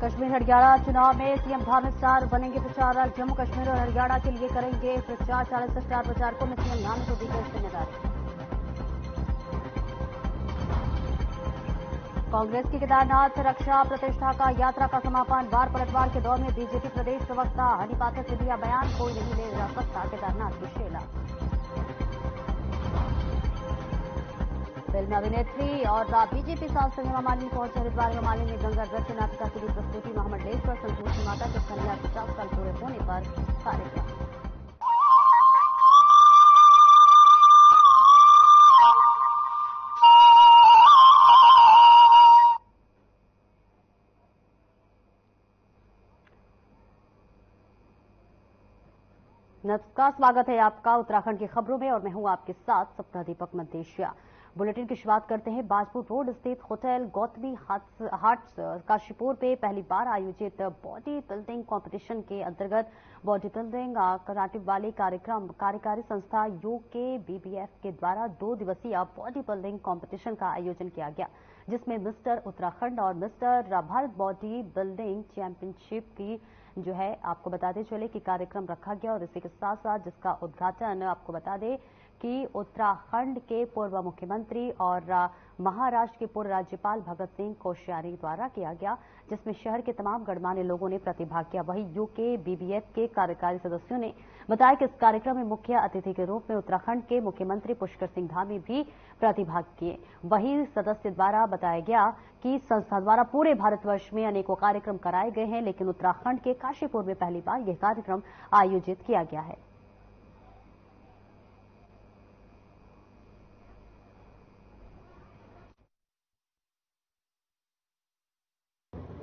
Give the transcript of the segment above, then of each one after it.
कश्मीर हरियाणा चुनाव में सीएम धार्मिक स्टार बनेंगे प्रचारक। जम्मू कश्मीर और हरियाणा के लिए करेंगे प्रचार। 40 स्टार प्रचारकों में सीएम धामी को दी गई जिम्मेदारी। कांग्रेस की केदारनाथ रक्षा प्रतिष्ठा का यात्रा का समापन। बार पलटवार के दौर में बीजेपी प्रदेश प्रवक्ता हनी पाठक ने दिया बयान, कोई नहीं ले जा सकता केदारनाथ की शेला। फिल्म अभिनेत्री और बीजेपी सांसद हेमा मालिनी पहुंचे हरिद्वार। हेमा मालिनी ने गंगा नृत्य नाटिका की दी प्रस्तुति। महामंडलेश्वर संतोषी माता के कन्या 50 साल पूरे होने पर कार्यक्रम। नमस्कार, स्वागत है आपका उत्तराखंड की खबरों में और मैं हूं आपके साथ सपना दीपक मदेशिया। बुलेटिन की शुरुआत करते हैं बाजपुर रोड स्थित होटल गौतमी हार्ट्स काशीपुर पे पहली बार आयोजित बॉडी बिल्डिंग कंपटीशन के अंतर्गत बॉडी बिल्डिंग कराटे वाले कार्यक्रम कार्यकारी संस्था UKBBF के द्वारा 2 दिवसीय बॉडी बिल्डिंग कंपटीशन का आयोजन किया गया, जिसमें मिस्टर उत्तराखंड और mister Bharat body building championship की जो है आपको बताते चले कि कार्यक्रम रखा गया। और इसी के साथ साथ जिसका उद्घाटन आपको बता दें कि उत्तराखंड के पूर्व मुख्यमंत्री और महाराष्ट्र के पूर्व राज्यपाल भगत सिंह कोश्यारी द्वारा किया गया, जिसमें शहर के तमाम गणमान्य लोगों ने प्रतिभाग किया। वहीं UKBBF के कार्यकारी सदस्यों ने बताया कि इस कार्यक्रम में मुख्य अतिथि के रूप में उत्तराखंड के मुख्यमंत्री पुष्कर सिंह धामी भी प्रतिभाग किए। वहीं सदस्य द्वारा बताया गया कि संस्था द्वारा पूरे भारतवर्ष में अनेकों कार्यक्रम कराए गए हैं, लेकिन उत्तराखंड के काशीपुर में पहली बार यह कार्यक्रम आयोजित किया गया है।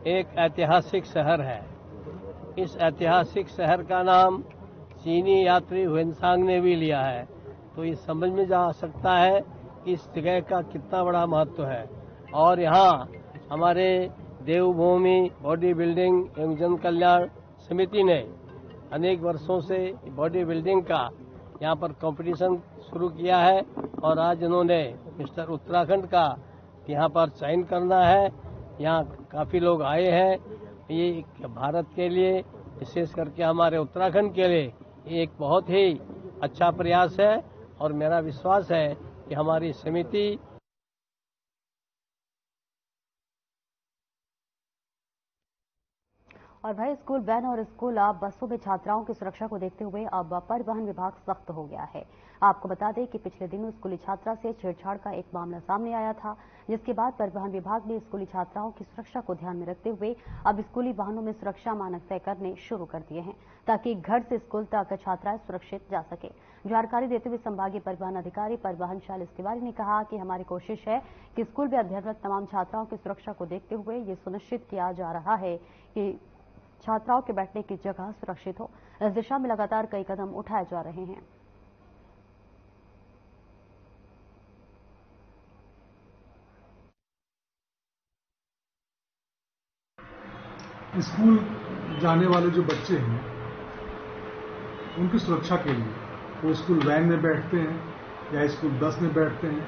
एक ऐतिहासिक शहर है। इस ऐतिहासिक शहर का नाम चीनी यात्री हुएनसांग ने भी लिया है, तो ये समझ में जा सकता है कि इस जगह का कितना बड़ा महत्व है। और यहाँ हमारे देवभूमि बॉडी बिल्डिंग एवं जन कल्याण समिति ने अनेक वर्षों से बॉडी बिल्डिंग का यहाँ पर कंपटीशन शुरू किया है और आज उन्होंने मिस्टर उत्तराखंड का यहाँ पर चयन करना है। यहाँ काफी लोग आए हैं। ये भारत के लिए, विशेष करके हमारे उत्तराखंड के लिए ये एक बहुत ही अच्छा प्रयास है और मेरा विश्वास है कि हमारी समिति और भाई स्कूल वैन और स्कूल बसों में छात्राओं की सुरक्षा को देखते हुए अब परिवहन विभाग सख्त हो गया है। आपको बता दें कि पिछले दिनों स्कूली छात्रा से छेड़छाड़ का एक मामला सामने आया था, जिसके बाद परिवहन विभाग ने स्कूली छात्राओं की सुरक्षा को ध्यान में रखते हुए अब स्कूली वाहनों में सुरक्षा मानक तय करने शुरू कर दिए हैं, ताकि घर से स्कूल तक छात्राएं सुरक्षित जा सके। जानकारी देते हुए संभागीय परिवहन अधिकारी परिवहन शालिस तिवारी ने कहा कि हमारी कोशिश है कि स्कूल में अध्ययनरत तमाम छात्राओं की सुरक्षा को देखते हुए ये सुनिश्चित किया जा रहा है कि छात्राओं के बैठने की जगह सुरक्षित हो। इस दिशा में लगातार कई कदम उठाए जा रहे हैं। स्कूल जाने वाले जो बच्चे हैं उनकी सुरक्षा के लिए वो स्कूल वैन में बैठते हैं या स्कूल बस में बैठते हैं,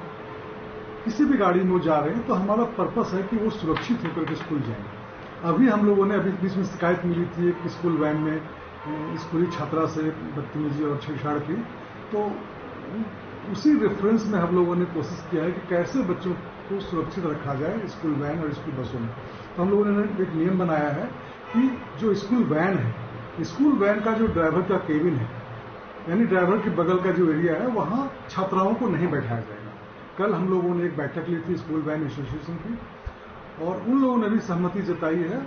किसी भी गाड़ी में वो जा रहे हैं, तो हमारा पर्पस है कि वो सुरक्षित होकर के स्कूल जाएं। अभी हम लोगों ने बीच में शिकायत मिली थी कि स्कूल वैन में स्कूली छात्रा से बदतमीजी और छेड़छाड़ की, तो उसी रेफरेंस में हम लोगों ने कोशिश किया है कि कैसे बच्चों को सुरक्षित रखा जाए स्कूल वैन और स्कूल बसों में। तो हम लोगों ने एक नियम बनाया है कि जो स्कूल वैन है, स्कूल वैन का जो ड्राइवर का केबिन है, यानी ड्राइवर के बगल का जो एरिया है, वहां छात्राओं को नहीं बैठाया जाएगा। कल हम लोगों ने एक बैठक ली थी स्कूल वैन एसोसिएशन की और उन लोगों ने भी सहमति जताई है।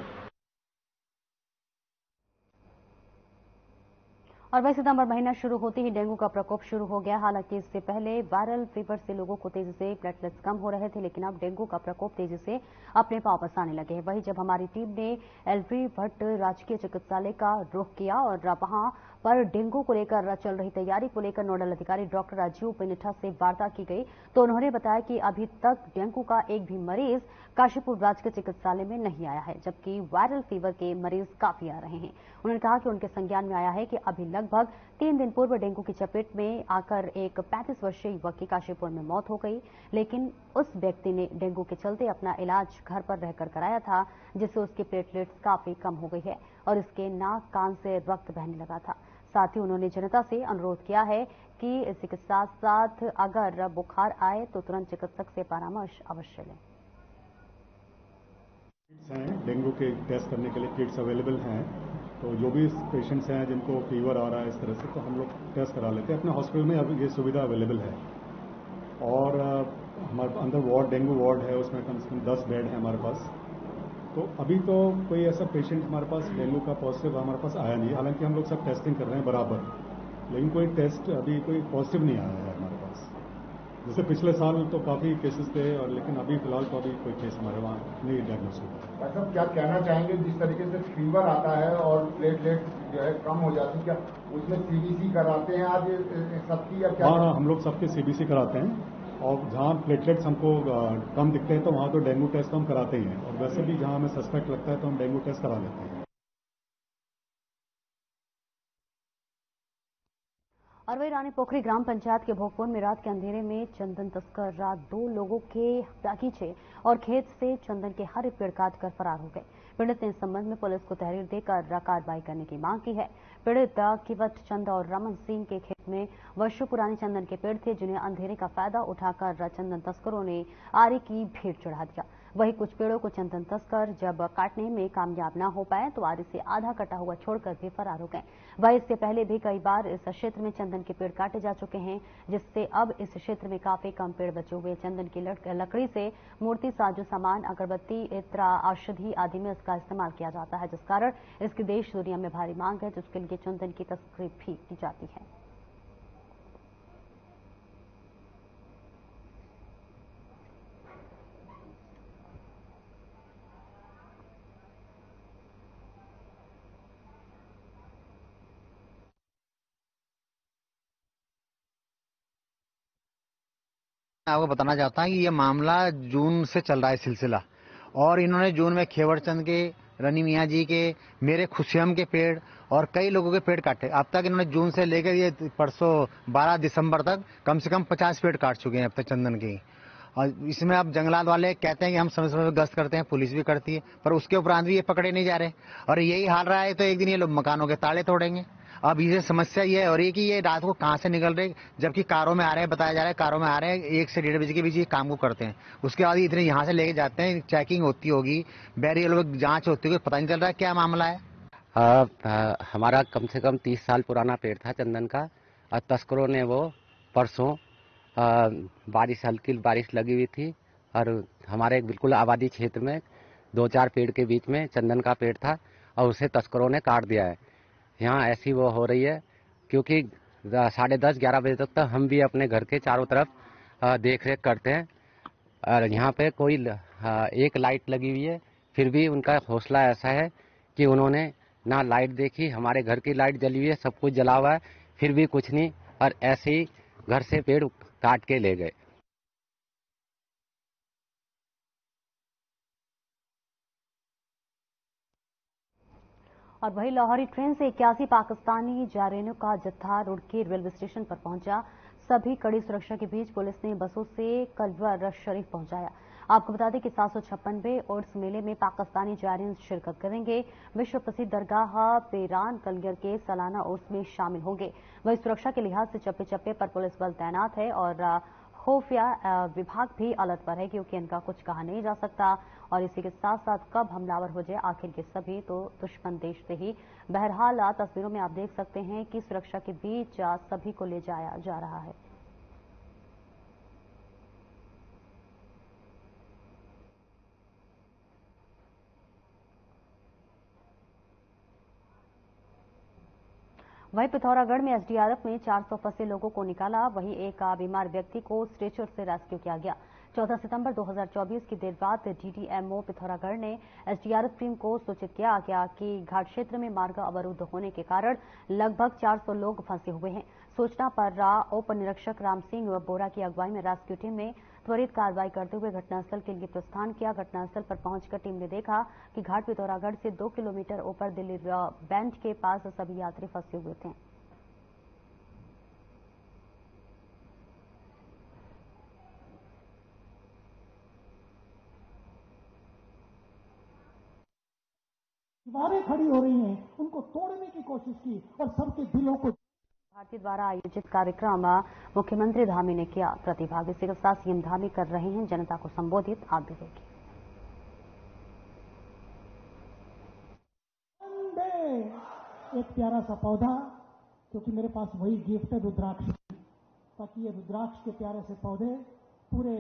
और वही सितंबर महीना शुरू होते ही डेंगू का प्रकोप शुरू हो गया। हालांकि इससे पहले वायरल फीवर से लोगों को तेजी से प्लेटलेट्स कम हो रहे थे, लेकिन अब डेंगू का प्रकोप तेजी से अपने पांव पसारने लगे हैं। वहीं जब हमारी टीम ने LV भट्ट राजकीय चिकित्सालय का रुख किया और वहां पर डेंगू को लेकर चल रही तैयारी को लेकर नोडल अधिकारी डॉक्टर राजीव पिनिठा से वार्ता की गई, तो उन्होंने बताया कि अभी तक डेंगू का एक भी मरीज काशीपुर राजकीय चिकित्सालय में नहीं आया है, जबकि वायरल फीवर के मरीज काफी आ रहे हैं। उन्होंने कहा कि उनके संज्ञान में आया है कि अभी लगभग लगभग 3 दिन पूर्व डेंगू की चपेट में आकर एक 35 वर्षीय युवक की काशीपुर में मौत हो गई, लेकिन उस व्यक्ति ने डेंगू के चलते अपना इलाज घर पर रहकर कराया था, जिससे उसकी प्लेटलेट्स काफी कम हो गई है और इसके नाक कान से रक्त बहने लगा था। साथ ही उन्होंने जनता से अनुरोध किया है कि इसी के साथ साथ अगर बुखार आए तो तुरंत चिकित्सक से परामर्श अवश्य लें। डेंगू के टेस्ट करने के लिए किट्स अवेलेबल हैं, तो जो भी पेशेंट्स हैं जिनको फीवर आ रहा है इस तरह से, तो हम लोग टेस्ट करा लेते हैं। अपने हॉस्पिटल में अब ये सुविधा अवेलेबल है और हमारे अंदर वार्ड, डेंगू वार्ड है, उसमें कम से कम 10 बेड है हमारे पास। तो अभी तो कोई ऐसा पेशेंट हमारे पास डेंगू का पॉजिटिव हमारे पास आया नहीं, हालांकि हम लोग सब टेस्टिंग कर रहे हैं बराबर, लेकिन कोई टेस्ट अभी कोई पॉजिटिव नहीं आया है हमारे पास। जैसे पिछले साल तो काफ़ी केसेस थे, और लेकिन अभी फिलहाल तो अभी कोई केस हमारे वहाँ नहीं डायग्नोस हुआ। डॉक्टर साहब क्या कहना चाहेंगे, जिस तरीके से फीवर आता है और प्लेटलेट जो है कम हो जाती है, क्या उसमें सीबीसी कराते हैं आज सबकी या क्या? हाँ, हम लोग सबके सीबीसी कराते हैं, और जहाँ प्लेटलेट्स हमको कम दिखते हैं तो वहाँ तो डेंगू टेस्ट हम कराते ही हैं, और वैसे भी जहाँ हमें सस्पेक्ट लगता है तो हम डेंगू टेस्ट करा लेते हैं। और वही रानी पोखरी ग्राम पंचायत के भोगपुर में रात के अंधेरे में चंदन तस्कर रात 2 लोगों के बागीचे और खेत से चंदन के हरे पेड़ काटकर फरार हो गए। पीड़ित ने इस संबंध में पुलिस को तहरीर देकर कार्रवाई करने की मांग की है। पीड़ित किवट चंद और रमन सिंह के खेत में वर्षों पुराने चंदन के पेड़ थे, जिन्हें अंधेरे का फायदा उठाकर चंदन तस्करों ने आरी की भीड़ चढ़ा दिया। वहीं कुछ पेड़ों को चंदन तस्कर जब काटने में कामयाब न हो पाए तो आरी से आधा कटा हुआ छोड़कर भी फरार हो गए। वहीं इससे पहले भी कई बार इस क्षेत्र में चंदन के पेड़ काटे जा चुके हैं, जिससे अब इस क्षेत्र में काफी कम पेड़ बचे हुए। चंदन की लकड़ी से मूर्ति, साजो सामान, अगरबत्ती, इत्र, औषधि आदि में इसका इस्तेमाल किया जाता है, जिस कारण इसकी देश दुनिया में भारी मांग है, जिसके लिए चंदन की तस्करी भी की जाती है। आपको बताना चाहता हूं कि ये मामला जून से चल रहा है सिलसिला, और इन्होंने जून में खेवड़चंद के, रनी मियाँ जी के, मेरे खुशियम के पेड़ और कई लोगों के पेड़ काटे। अब तक इन्होंने जून से लेकर ये परसों 12 दिसंबर तक कम से कम 50 पेड़ काट चुके हैं अब तक चंदन के। और इसमें अब जंगलात वाले कहते हैं कि हम समय समय पर गश्त करते हैं, पुलिस भी करती है, पर उसके उपरांत भी ये पकड़े नहीं जा रहे, और यही हाल रहा है तो एक दिन ये लोग मकानों के ताले तोड़ेंगे। अब ये समस्या ये हो रही है कि ये रात को कहां से निकल रहे, जबकि कारों में आ रहे हैं, बताया जा रहा है कारों में आ रहे हैं, 1 से 1:30 बजे के बीच ये काम को करते हैं। उसके बाद इतने यहाँ से लेके जाते हैं, चेकिंग होती होगी, बैरियर जांच होती होगी, पता नहीं चल रहा है क्या मामला है। हमारा कम से कम 30 साल पुराना पेड़ था चंदन का, और तस्करों ने वो परसों हल्की बारिश लगी हुई थी, और हमारे बिल्कुल आबादी क्षेत्र में 2-4 पेड़ के बीच में चंदन का पेड़ था, और उसे तस्करों ने काट दिया है। यहाँ ऐसी वो हो रही है क्योंकि 10:30-11 बजे तक हम भी अपने घर के चारों तरफ देख रेख करते हैं, और यहाँ पे कोई एक लाइट लगी हुई है, फिर भी उनका हौसला ऐसा है कि उन्होंने ना लाइट देखी, हमारे घर की लाइट जली हुई है, सब कुछ जला हुआ है, फिर भी कुछ नहीं, और ऐसे ही घर से पेड़ काट के ले गए। और वही लाहौरी ट्रेन से 81 पाकिस्तानी जारैनों का जत्था रुड़की रेलवे स्टेशन पर पहुंचा। सभी कड़ी सुरक्षा के बीच पुलिस ने बसों से कलवर शरीफ पहुंचाया। आपको बता दें कि 756वें उर्स मेले में पाकिस्तानी जारैन शिरकत करेंगे। विश्व प्रसिद्ध दरगाह पेरान कलगर के सालाना उर्स में शामिल होंगे। वही सुरक्षा के लिहाज से चप्पे चप्पे पर पुलिस बल तैनात है और खुफिया विभाग भी अलर्ट पर है, क्योंकि इनका कुछ कहा नहीं जा सकता और इसी के साथ साथ कब हमलावर हो जाए आखिर के सभी तो दुश्मन देश से ही। बहरहाल तस्वीरों में आप देख सकते हैं कि सुरक्षा के बीच सभी को ले जाया जा रहा है। वहीं पिथौरागढ़ में एसडीआरएफ ने 400 फंसे लोगों को निकाला। वहीं एक बीमार व्यक्ति को स्ट्रेचर से रेस्क्यू किया गया। 14 सितंबर 2024 की देर रात डीडीएमओ पिथौरागढ़ ने एसडीआरएफ टीम को सूचित किया कि घाट क्षेत्र में मार्ग अवरुद्ध होने के कारण लगभग 400 लोग फंसे हुए हैं। सूचना पर उप निरीक्षक राम सिंह बोरा की अगुवाई में रेस्क्यू टीम ने त्वरित कार्रवाई करते हुए घटनास्थल के लिए प्रस्थान किया। घटनास्थल पर पहुंचकर टीम ने देखा कि घाट पिथौरागढ़ से 2 किलोमीटर ऊपर दिल्ली बैंड के पास सभी यात्री फंसे हुए थे। दीवारें खड़ी हो रही हैं, उनको तोड़ने की कोशिश की और सबके दिलों को। भारती द्वारा आयोजित कार्यक्रम मुख्यमंत्री धामी ने किया प्रतिभाग। इसी के साथ सीएम धामी कर रहे हैं जनता को संबोधित। आप भी देखिए। एक प्यारा सा पौधा, क्योंकि मेरे पास वही गिफ्ट है रुद्राक्ष, ताकि ये रुद्राक्ष के प्यारे से पौधे पूरे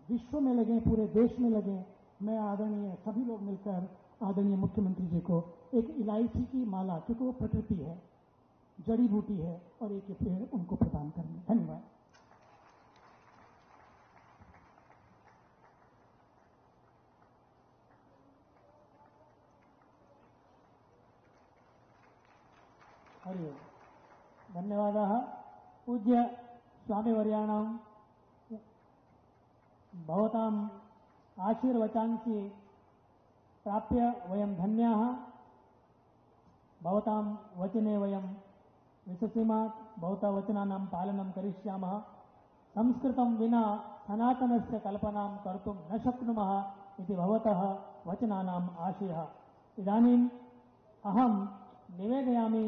विश्व में लगे, पूरे देश में लगे। मैं आदरणीय सभी लोग मिलकर आदरणीय मुख्यमंत्री जी को एक इलायची की माला, क्योंकि वो प्रकृति है, जड़ी बूटी है, और एक पेड़ उनको प्रदान करेंगे। धन्यवाद। हरि ओम। धन्यवादाः। पूज्य स्वामिवर्याणां भवताम् आशीर्वचांसि प्राप्य वयं धन्याः। भवतां वचने वयं विश्वसीमात् भवता वचनानां पालनं करिष्यामः। संस्कृतं विना सनातनस्य कल्पनां कर्तुं न शक्नुमः इति भवतः वचनानाम् आशयः। इदानीम् अहं निवेदयामि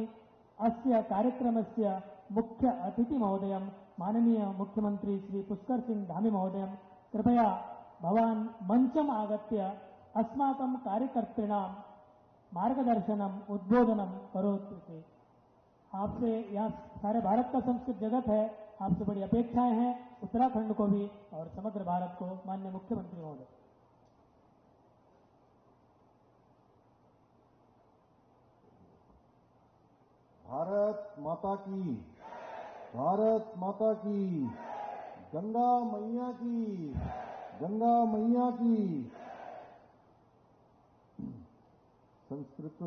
अस्य कार्यक्रमस्य मुख्य अतिथि महोदयं माननीय मुख्यमंत्री श्री पुष्कर सिंह धामी महोदयं कृपया भवान् मंचम् आगत्य अस्माकं कार्यकर्तॄणां मार्गदर्शनम् उद्बोधनं करोतु इति। आपसे यहाँ सारे भारत का संस्कृत जगत है, आपसे बड़ी अपेक्षाएं हैं, उत्तराखंड को भी और समग्र भारत को। माननीय मुख्यमंत्री महोदय। भारत माता की, भारत माता की, गंगा मैया की, गंगा मैया की। संस्कृत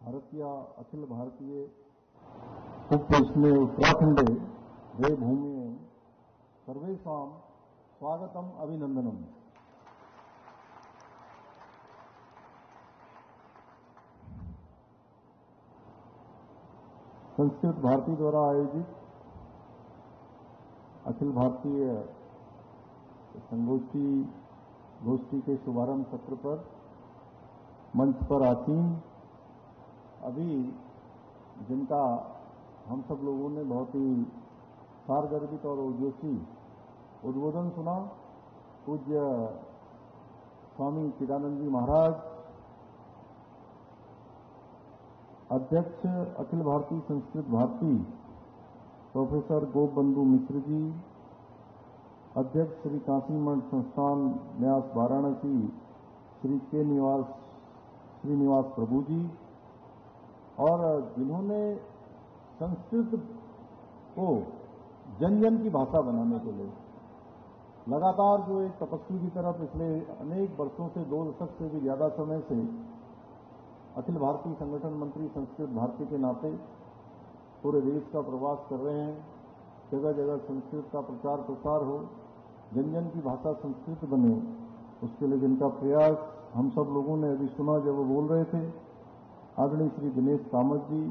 भारतीय अखिल भारतीय उपवेशने उत्तराखंडे देवभूमि सर्वेषां स्वागतम अभिनंदनम। संस्कृत भारती द्वारा आयोजित अखिल भारतीय गोष्ठी के शुभारंभ सत्र पर मंच पर आसीन अभी जिनका हम सब लोगों ने बहुत ही सारगर्भित और ओजस्वी उद्बोधन सुना, पूज्य स्वामी चिदानंद जी महाराज, अध्यक्ष अखिल भारतीय संस्कृत भारती प्रोफेसर गोपबंधु मिश्र जी, अध्यक्ष श्री काशी मठ संस्थान न्यास वाराणसी श्री के श्रीनिवास प्रभु जी, और जिन्होंने संस्कृत को जन जन की भाषा बनाने के लिए लगातार जो एक तपस्वी की तरह पिछले अनेक वर्षों से 2 दशक से भी ज्यादा समय से अखिल भारतीय संगठन मंत्री संस्कृत भारती के नाते पूरे देश का प्रवास कर रहे हैं। जगह जगह संस्कृत का प्रचार प्रसार हो, जन जन की भाषा संस्कृत बने, उसके लिए जिनका प्रयास हम सब लोगों ने अभी सुना जब वो बोल रहे थे। आदरणीय श्री दिनेश कामत जी,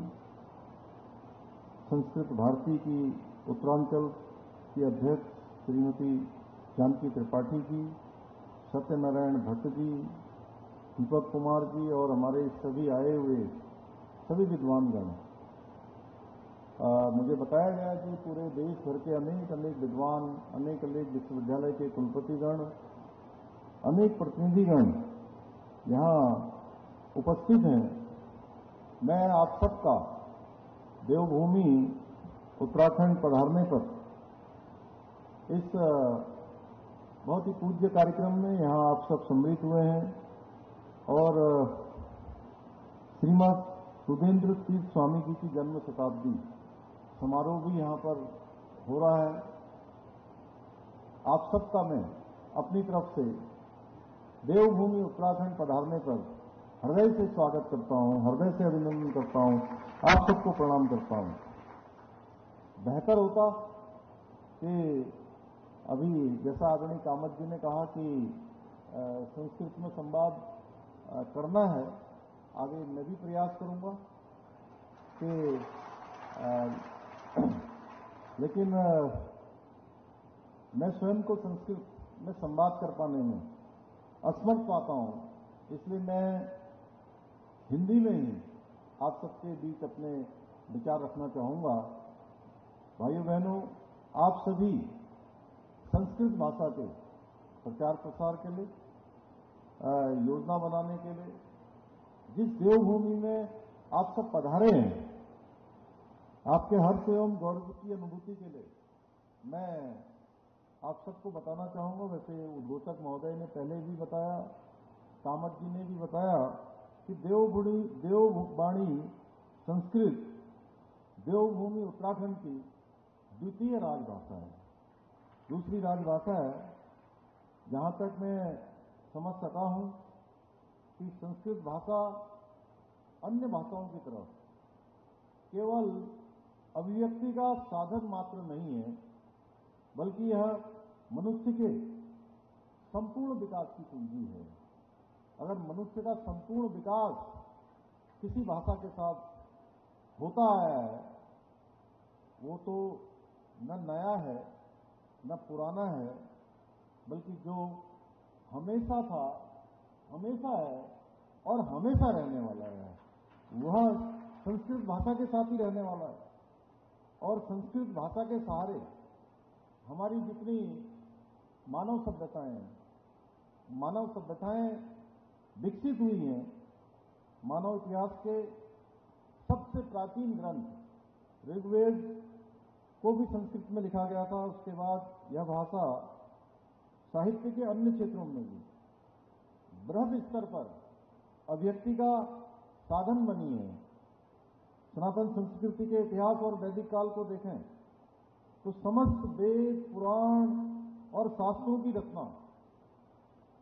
संस्कृत भारती की उत्तरांचल की अध्यक्ष श्रीमती जानकी त्रिपाठी जी, सत्यनारायण भट्ट जी, दीपक कुमार जी, और हमारे सभी आए हुए सभी विद्वानगण। मुझे बताया गया कि पूरे देश भर के अनेक विद्वान, अनेक विश्वविद्यालय के कुलपतिगण, अनेक प्रतिनिधिगण यहाँ उपस्थित हैं। मैं आप सबका देवभूमि उत्तराखंड पधारने पर इस बहुत ही पूज्य कार्यक्रम में यहाँ आप सब सम्मिलित हुए हैं, और श्रीमद सुधेंद्र तीर्थ स्वामी जी की जन्म शताब्दी समारोह भी यहाँ पर हो रहा है। आप सबका मैं अपनी तरफ से देवभूमि उत्तराखंड पधारने पर हृदय से स्वागत करता हूं, हृदय से अभिनंदन करता हूं, आप सबको प्रणाम करता हूं। बेहतर होता कि अभी जैसा आदरणीय कामत जी ने कहा कि संस्कृत में संवाद करना है, आगे मैं भी प्रयास करूंगा कि लेकिन मैं स्वयं को संस्कृत में संवाद कर पाने में असमर्थ पाता हूं, इसलिए मैं हिंदी में ही आप सबके बीच अपने विचार रखना चाहूंगा। भाइयों बहनों, आप सभी संस्कृत भाषा के प्रचार प्रसार के लिए, योजना बनाने के लिए, जिस देवभूमि में आप सब पधारे हैं, आपके हर्ष एवं गौरव की अनुभूति के लिए मैं आप सबको बताना चाहूंगा। वैसे उद्घोषक महोदय ने पहले भी बताया, कामत जी ने भी बताया कि देववाणी संस्कृत देवभूमि उत्तराखंड की द्वितीय राजभाषा है, दूसरी राजभाषा है। जहां तक मैं समझ सका हूं कि संस्कृत भाषा अन्य भाषाओं की तरह केवल अभिव्यक्ति का साधन मात्र नहीं है, बल्कि यह मनुष्य के संपूर्ण विकास की कुंजी है। अगर मनुष्य का संपूर्ण विकास किसी भाषा के साथ होता आया है, वो तो न नया है न पुराना है, बल्कि जो हमेशा था, हमेशा है और हमेशा रहने वाला है, वह संस्कृत भाषा के साथ ही रहने वाला है। और संस्कृत भाषा के सहारे हमारी जितनी मानव सभ्यताएं विकसित हुई हैं, मानव इतिहास के सबसे प्राचीन ग्रंथ ऋग्वेद को भी संस्कृत में लिखा गया था। उसके बाद यह भाषा साहित्य के अन्य क्षेत्रों में भी बृहद स्तर पर अभिव्यक्ति का साधन बनी है। सनातन संस्कृति के इतिहास और वैदिक काल को देखें तो समस्त वेद, पुराण और शास्त्रों की रचना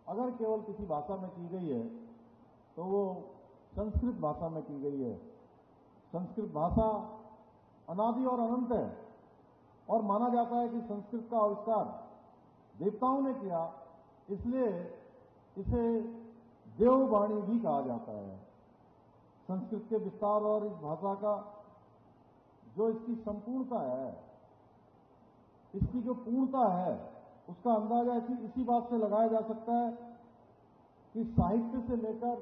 अगर केवल किसी भाषा में की गई है तो वो संस्कृत भाषा में की गई है। संस्कृत भाषा अनादि और अनंत है और माना जाता है कि संस्कृत का आविष्कार देवताओं ने किया, इसलिए इसे देववाणी भी कहा जाता है। संस्कृत के विस्तार और इस भाषा का जो इसकी संपूर्णता है, इसकी जो पूर्णता है, उसका अंदाजा इसी बात से लगाया जा सकता है कि साहित्य से लेकर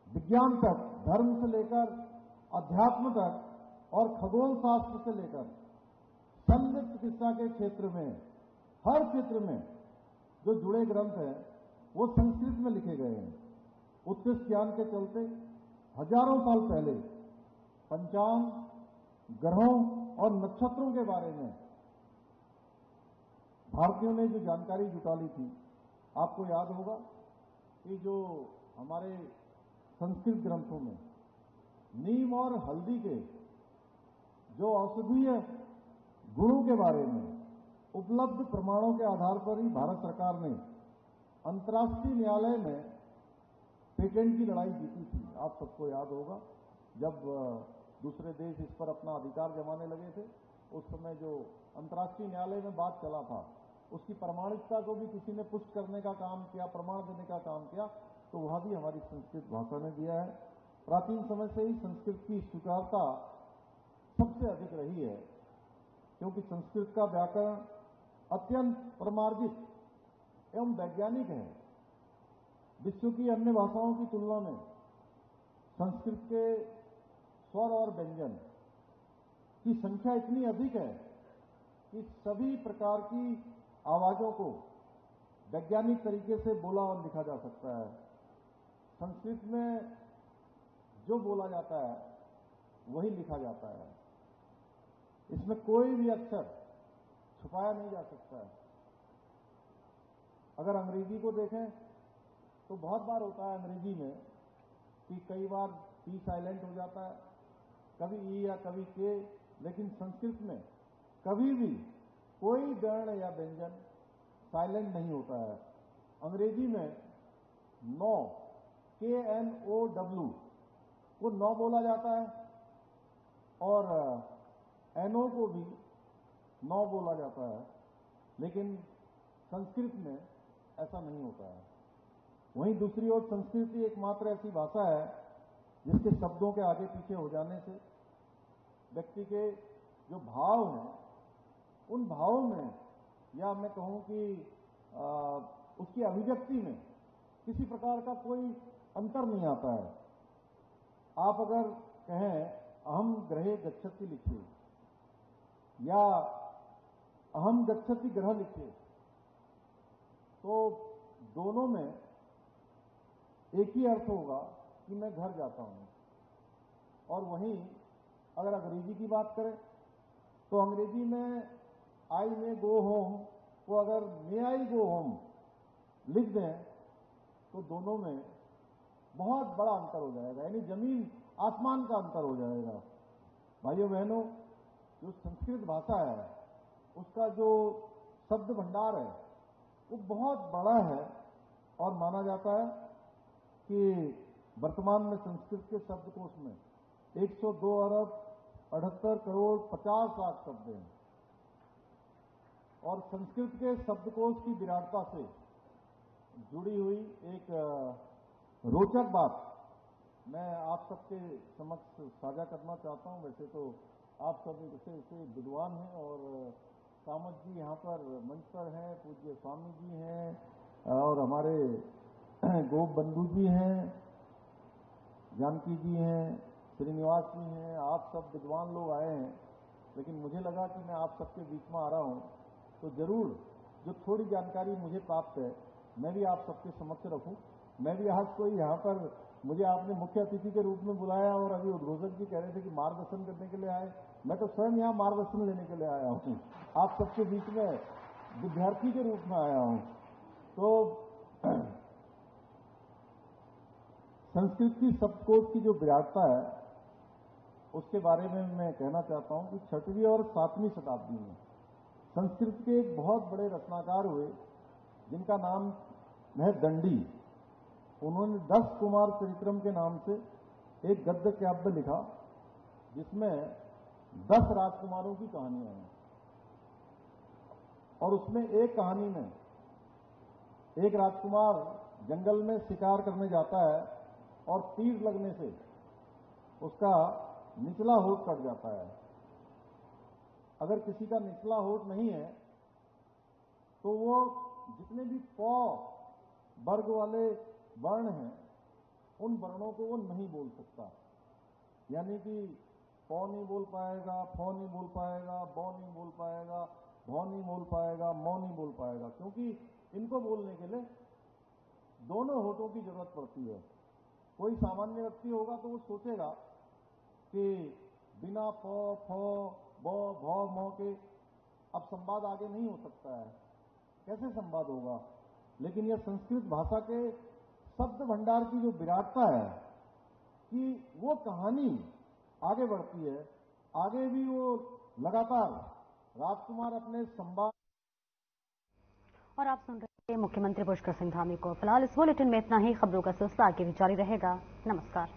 विज्ञान तक, धर्म से लेकर अध्यात्म तक और खगोल शास्त्र से लेकर शल्य चिकित्सा के क्षेत्र में, हर क्षेत्र में जो जुड़े ग्रंथ हैं वो संस्कृत में लिखे गए हैं। उत्कृष्ट ज्ञान के चलते हजारों साल पहले पंचांग, ग्रहों और नक्षत्रों के बारे में भारतीयों ने जो जानकारी जुटा ली थी, आपको याद होगा कि जो हमारे संस्कृत ग्रंथों में नीम और हल्दी के जो औषधीय गुणों के बारे में उपलब्ध प्रमाणों के आधार पर ही भारत सरकार ने अंतर्राष्ट्रीय न्यायालय में पेटेंट की लड़ाई जीती थी। आप सबको याद होगा, जब दूसरे देश इस पर अपना अधिकार जमाने लगे थे, उस समय जो अंतर्राष्ट्रीय न्यायालय में बात चला था, उसकी प्रामाणिकता को भी किसी ने पुष्ट करने का काम किया, प्रमाण देने का काम किया, तो वहां भी हमारी संस्कृत भाषा ने दिया है। प्राचीन समय से ही संस्कृत की स्वीकारता सबसे अधिक रही है, क्योंकि संस्कृत का व्याकरण अत्यंत प्रमार्जित एवं वैज्ञानिक है। विश्व की अन्य भाषाओं की तुलना में संस्कृत के स्वर और व्यंजन की संख्या इतनी अधिक है कि सभी प्रकार की आवाजों को वैज्ञानिक तरीके से बोला और लिखा जा सकता है। संस्कृत में जो बोला जाता है वही लिखा जाता है, इसमें कोई भी अक्षर छुपाया नहीं जा सकता है। अगर अंग्रेजी को देखें तो बहुत बार होता है अंग्रेजी में कि कई बार टी साइलेंट हो जाता है, कभी ई या कभी के, लेकिन संस्कृत में कभी भी कोई वर्ण या व्यंजन साइलेंट नहीं होता है। अंग्रेजी में नो, KNOW को नो बोला जाता है और NO को भी नो बोला जाता है, लेकिन संस्कृत में ऐसा नहीं होता है। वहीं दूसरी ओर संस्कृत ही एकमात्र ऐसी भाषा है जिसके शब्दों के आगे पीछे हो जाने से व्यक्ति के जो भाव हैं, उन भावों में, या मैं कहूं कि उसकी अभिव्यक्ति में किसी प्रकार का कोई अंतर नहीं आता है। आप अगर कहें अहम ग्रहे गच्छति लिखिए या अहम गच्छति ग्रह लिखिए, तो दोनों में एक ही अर्थ होगा कि मैं घर जाता हूं। और वहीं अगर अंग्रेजी की बात करें तो अंग्रेजी में आई मे गो होम को अगर मे आई गो होम लिख दें तो दोनों में बहुत बड़ा अंतर हो जाएगा, यानी जमीन आसमान का अंतर हो जाएगा। भाइयों बहनों, जो संस्कृत भाषा है उसका जो शब्द भंडार है वो बहुत बड़ा है और माना जाता है कि वर्तमान में संस्कृत के शब्दकोश में 102 अरब 78 करोड़ 50 लाख शब्द हैं। और संस्कृत के शब्दकोश की विराटता से जुड़ी हुई एक रोचक बात मैं आप सबके समक्ष साझा करना चाहता हूं। वैसे तो आप सब ऐसे विद्वान हैं और कामत जी यहाँ पर मंच पर हैं, पूज्य स्वामी जी हैं और हमारे गोप बंधु जी हैं, जानकी जी हैं, श्रीनिवास जी हैं, आप सब विद्वान लोग आए हैं। लेकिन मुझे लगा कि मैं आप सबके बीच में आ रहा हूँ तो जरूर जो थोड़ी जानकारी मुझे प्राप्त है मैं भी आप सबके समक्ष रखूं। मैं भी आज कोई यहाँ पर मुझे आपने मुख्य अतिथि के रूप में बुलाया और अभी उद्घोषक जी कह रहे थे कि मार्गदर्शन करने के लिए आए, मैं तो स्वयं यहाँ मार्गदर्शन लेने के लिए आया हूँ, आप सबके बीच में विद्यार्थी के रूप में आया हूँ। तो संस्कृत की शब्दकोश की जो विराटता है उसके बारे में मैं कहना चाहता हूँ कि 6वीं और 7वीं शताब्दी में संस्कृत के एक बहुत बड़े रचनाकार हुए जिनका नाम है दंडी। उन्होंने 10 कुमार चरित्रम के नाम से एक गद्य काव्य लिखा जिसमें 10 राजकुमारों की कहानियां हैं। और उसमें एक कहानी में एक राजकुमार जंगल में शिकार करने जाता है और तीर लगने से उसका निचला होठ कट जाता है। अगर किसी का निचला होठ नहीं है तो वो जितने भी पौ वर्ग वाले वर्ण हैं उन वर्णों को वो नहीं बोल सकता, यानी कि पौ नहीं बोल पाएगा, फौ नहीं बोल पाएगा, बौ नहीं बोल पाएगा, भौ नहीं बोल पाएगा, मौ नहीं बोल पाएगा, क्योंकि इनको बोलने के लिए दोनों होठों की जरूरत पड़ती है। कोई सामान्य व्यक्ति होगा तो वो सोचेगा कि बिना पौ फौ बौ भौ मौ के अब संवाद आगे नहीं हो सकता है, कैसे संवाद होगा। लेकिन यह संस्कृत भाषा के शब्द भंडार की जो विराटता है कि वो कहानी आगे बढ़ती है, आगे भी वो लगातार राजकुमार अपने संवाद। और आप सुन रहे हैं मुख्यमंत्री पुष्कर सिंह धामी को। फिलहाल इस बुलेटिन में इतना ही। खबरों का सिलसिला आगे भी जारी रहेगा। नमस्कार।